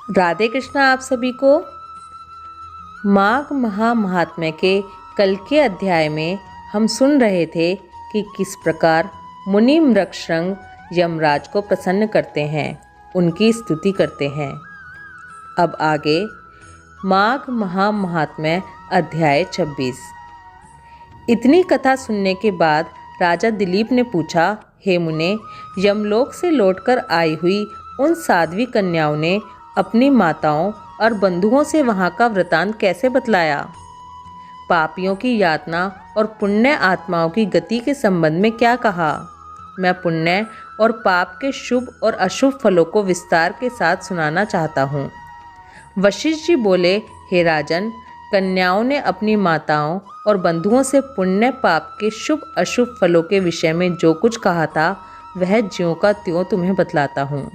राधे कृष्णा आप सभी को। माघ महात्म्य के कल के अध्याय में हम सुन रहे थे कि किस प्रकार मुनि मृगशृंग यमराज को प्रसन्न करते हैं, उनकी स्तुति करते हैं। अब आगे माघ महात्म्य अध्याय 26। इतनी कथा सुनने के बाद राजा दिलीप ने पूछा, हे मुने, यमलोक से लौटकर आई हुई उन साध्वी कन्याओं ने अपनी माताओं और बंधुओं से वहाँ का वृतांत कैसे बतलाया? पापियों की यातना और पुण्य आत्माओं की गति के संबंध में क्या कहा? मैं पुण्य और पाप के शुभ और अशुभ फलों को विस्तार के साथ सुनाना चाहता हूँ। वशिष्ठ जी बोले, हे राजन, कन्याओं ने अपनी माताओं और बंधुओं से पुण्य पाप के शुभ अशुभ फलों के विषय में जो कुछ कहा था वह ज्यों का त्यों तुम्हें बतलाता हूँ।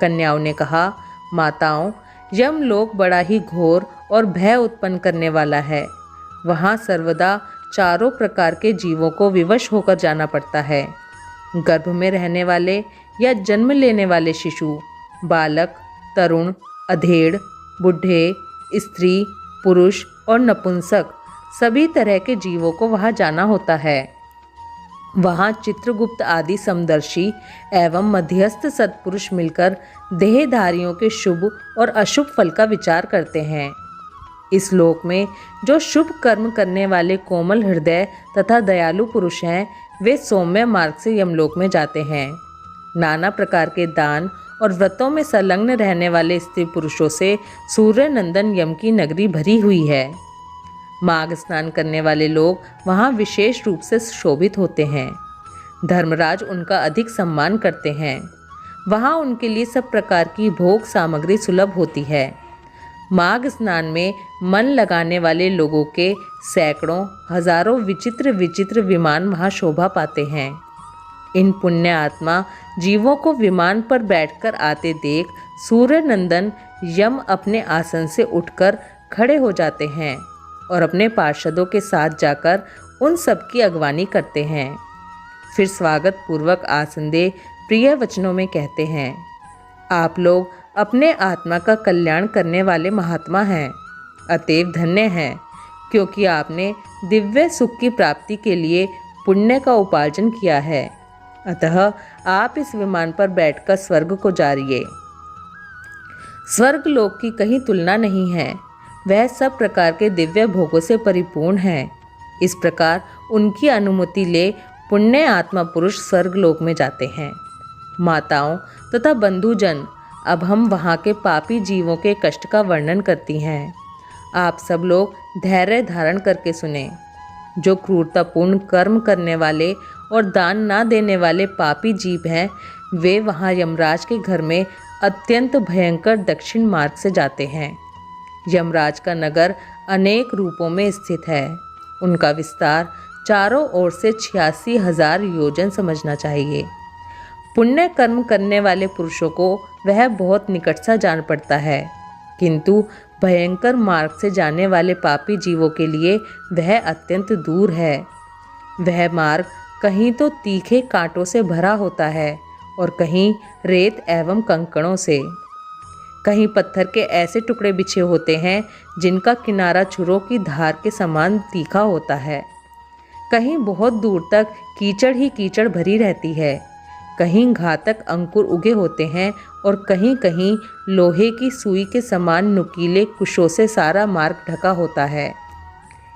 कन्याओं ने कहा, माताओं, यमलोक बड़ा ही घोर और भय उत्पन्न करने वाला है। वहाँ सर्वदा चारों प्रकार के जीवों को विवश होकर जाना पड़ता है। गर्भ में रहने वाले या जन्म लेने वाले शिशु, बालक, तरुण, अधेड़, बुढ़े, स्त्री, पुरुष और नपुंसक सभी तरह के जीवों को वहाँ जाना होता है। वहाँ चित्रगुप्त आदि समदर्शी एवं मध्यस्थ सत्पुरुष मिलकर देहधारियों के शुभ और अशुभ फल का विचार करते हैं। इस लोक में जो शुभ कर्म करने वाले कोमल हृदय तथा दयालु पुरुष हैं, वे सौम्य मार्ग से यमलोक में जाते हैं। नाना प्रकार के दान और व्रतों में संलग्न रहने वाले स्त्री पुरुषों से सूर्य नंदन यम की नगरी भरी हुई है। माघ स्नान करने वाले लोग वहाँ विशेष रूप से शोभित होते हैं। धर्मराज उनका अधिक सम्मान करते हैं। वहाँ उनके लिए सब प्रकार की भोग सामग्री सुलभ होती है। माघ स्नान में मन लगाने वाले लोगों के सैकड़ों हजारों विचित्र विचित्र विमान वहाँ शोभा पाते हैं। इन पुण्य आत्मा जीवों को विमान पर बैठकर आते देख सूर्य नंदन यम अपने आसन से उठकर खड़े हो जाते हैं और अपने पार्षदों के साथ जाकर उन सब की अगवानी करते हैं। फिर स्वागत पूर्वक आसंदे प्रिय वचनों में कहते हैं, आप लोग अपने आत्मा का कल्याण करने वाले महात्मा हैं, अतएव धन्य हैं, क्योंकि आपने दिव्य सुख की प्राप्ति के लिए पुण्य का उपार्जन किया है। अतः आप इस विमान पर बैठकर स्वर्ग को जाइए। स्वर्ग लोक की कहीं तुलना नहीं है। वह सब प्रकार के दिव्य भोगों से परिपूर्ण है। इस प्रकार उनकी अनुमति ले पुण्य आत्मा पुरुष स्वर्ग लोक में जाते हैं। माताओं तथा बंधुजन, अब हम वहाँ के पापी जीवों के कष्ट का वर्णन करती हैं। आप सब लोग धैर्य धारण करके सुने। जो क्रूरतापूर्ण कर्म करने वाले और दान ना देने वाले पापी जीव हैं, वे वहाँ यमराज के घर में अत्यंत भयंकर दक्षिण मार्ग से जाते हैं। यमराज का नगर अनेक रूपों में स्थित है। उनका विस्तार चारों ओर से 86,000 योजन समझना चाहिए। पुण्य कर्म करने वाले पुरुषों को वह बहुत निकट सा जान पड़ता है, किंतु भयंकर मार्ग से जाने वाले पापी जीवों के लिए वह अत्यंत दूर है। वह मार्ग कहीं तो तीखे कांटों से भरा होता है और कहीं रेत एवं कंकड़ों से। कहीं पत्थर के ऐसे टुकड़े बिछे होते हैं जिनका किनारा छुरों की धार के समान तीखा होता है। कहीं बहुत दूर तक कीचड़ ही कीचड़ भरी रहती है। कहीं घातक अंकुर उगे होते हैं और कहीं कहीं लोहे की सुई के समान नुकीले कुशों से सारा मार्ग ढका होता है।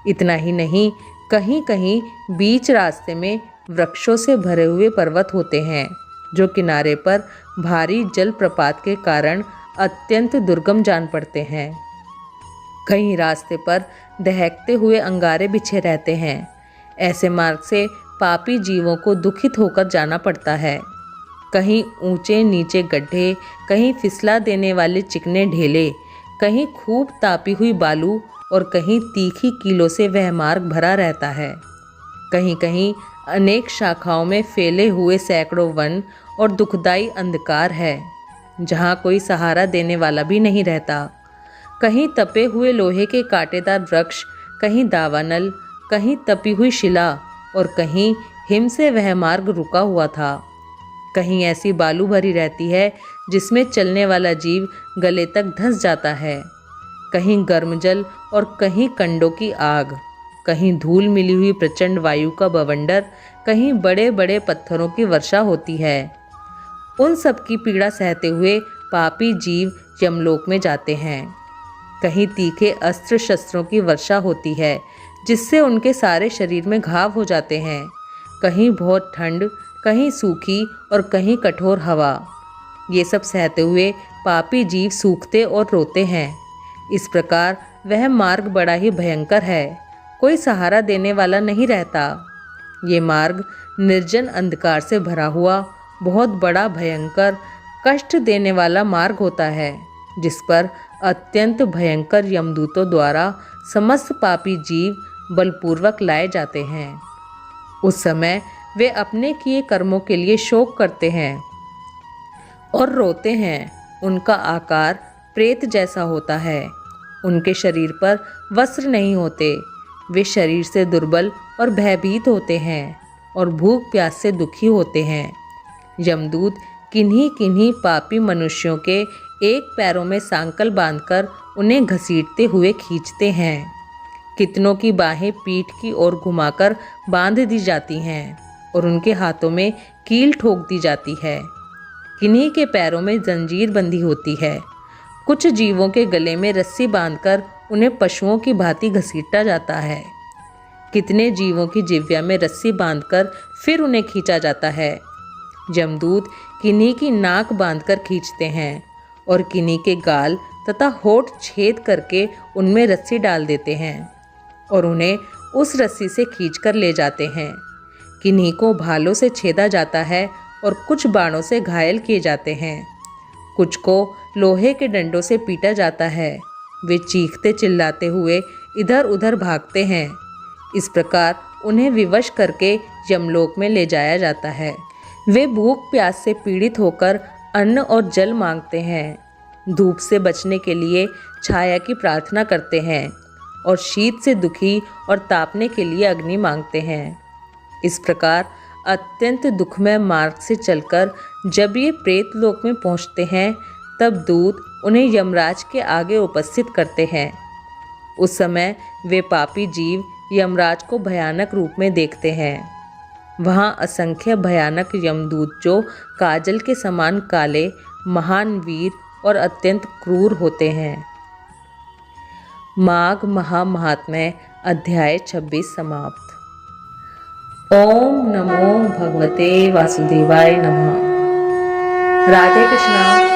इतना ही नहीं, कहीं कहीं बीच रास्ते में वृक्षों से भरे हुए पर्वत होते हैं, जो किनारे पर भारी जल प्रपात के कारण अत्यंत दुर्गम जान पड़ते हैं। कहीं रास्ते पर दहकते हुए अंगारे बिछे रहते हैं। ऐसे मार्ग से पापी जीवों को दुखित होकर जाना पड़ता है। कहीं ऊंचे नीचे गड्ढे, कहीं फिसला देने वाले चिकने ढेले, कहीं खूब तापी हुई बालू और कहीं तीखी कीलों से वह मार्ग भरा रहता है। कहीं कहीं अनेक शाखाओं में फैले हुए सैकड़ों वन और दुखदाई अंधकार है, जहाँ कोई सहारा देने वाला भी नहीं रहता। कहीं तपे हुए लोहे के कांटेदार वृक्ष, कहीं दावानल, कहीं तपी हुई शिला और कहीं हिम से वह मार्ग रुका हुआ था। कहीं ऐसी बालू भरी रहती है जिसमें चलने वाला जीव गले तक धंस जाता है। कहीं गर्म जल और कहीं कंडों की आग, कहीं धूल मिली हुई प्रचंड वायु का बवंडर, कहीं बड़े बड़े पत्थरों की वर्षा होती है। उन सब की पीड़ा सहते हुए पापी जीव यमलोक में जाते हैं। कहीं तीखे अस्त्र शस्त्रों की वर्षा होती है जिससे उनके सारे शरीर में घाव हो जाते हैं। कहीं बहुत ठंड, कहीं सूखी और कहीं कठोर हवा। ये सब सहते हुए पापी जीव सूखते और रोते हैं। इस प्रकार वह मार्ग बड़ा ही भयंकर है, कोई सहारा देने वाला नहीं रहता। ये मार्ग निर्जन अंधकार से भरा हुआ बहुत बड़ा भयंकर कष्ट देने वाला मार्ग होता है, जिस पर अत्यंत भयंकर यमदूतों द्वारा समस्त पापी जीव बलपूर्वक लाए जाते हैं। उस समय वे अपने किए कर्मों के लिए शोक करते हैं और रोते हैं। उनका आकार प्रेत जैसा होता है। उनके शरीर पर वस्त्र नहीं होते। वे शरीर से दुर्बल और भयभीत होते हैं और भूख प्यास से दुखी होते हैं। यमदूत किन्हीं किन्हीं पापी मनुष्यों के एक पैरों में सांकल बांधकर उन्हें घसीटते हुए खींचते हैं। कितनों की बाहें पीठ की ओर घुमाकर बांध दी जाती हैं और उनके हाथों में कील ठोक दी जाती है। किन्हीं के पैरों में जंजीर बंधी होती है। कुछ जीवों के गले में रस्सी बांधकर उन्हें पशुओं की भांति घसीटा जाता है। कितने जीवों की जिह्वा में रस्सी बांधकर फिर उन्हें खींचा जाता है। यमदूत किन्हीं की नाक बांधकर खींचते हैं और किन्हीं के गाल तथा होठ छेद करके उनमें रस्सी डाल देते हैं और उन्हें उस रस्सी से खींचकर ले जाते हैं। किन्हीं को भालों से छेदा जाता है और कुछ बाणों से घायल किए जाते हैं। कुछ को लोहे के डंडों से पीटा जाता है। वे चीखते चिल्लाते हुए इधर उधर भागते हैं। इस प्रकार उन्हें विवश करके यमलोक में ले जाया जाता है। वे भूख प्यास से पीड़ित होकर अन्न और जल मांगते हैं। धूप से बचने के लिए छाया की प्रार्थना करते हैं और शीत से दुखी और तापने के लिए अग्नि मांगते हैं। इस प्रकार अत्यंत दुखमय मार्ग से चलकर जब ये प्रेत लोक में पहुंचते हैं, तब दूत उन्हें यमराज के आगे उपस्थित करते हैं। उस समय वे पापी जीव यमराज को भयानक रूप में देखते हैं। वहाँ असंख्य भयानक यमदूत जो काजल के समान काले, महान वीर और अत्यंत क्रूर होते हैं। माघ महात्म्य अध्याय 26 समाप्त। ओम नमो भगवते वासुदेवाय नमः। राधे कृष्णा।